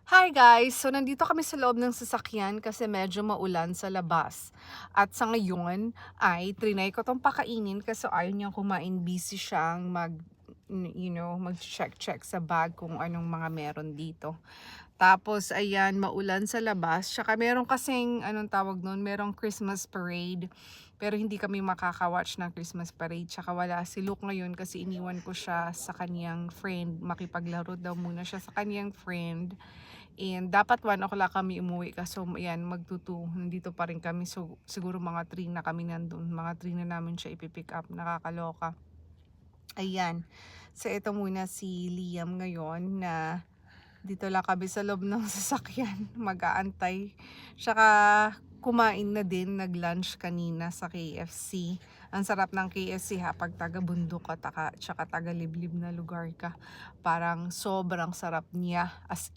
Hi guys! So nandito kami sa loob ng sasakyan kasi medyo maulan sa labas. At sa ngayon ay trinay ko 'tong pakainin kasi ayaw niyang kumain. Busy siyang mag-check sa bag kung anong mga meron dito. Tapos ayan, maulan sa labas. Tsaka meron kasing anong tawag nun, merong Christmas parade. Pero hindi kami makaka-watch ng Christmas parade. Tsaka wala si Luke ngayon kasi iniwan ko siya sa kaniyang friend. Makipaglaro daw muna siya sa kaniyang friend. And dapat 1 o'clock kami umuwi kaso ayan nandito pa rin kami. So siguro mga 3 na kami nandun, mga 3 na namin siya ipi-pick up, nakakaloka. Ayan, so ito muna si Liam ngayon na dito lang kami sa loob ng sasakyan mag-aantay. Tsaka kumain na din, nag-lunch kanina sa KFC. Ang sarap ng KFC ha, pag taga-bundok ka tsaka taga-liblib na lugar ka. Parang sobrang sarap niya as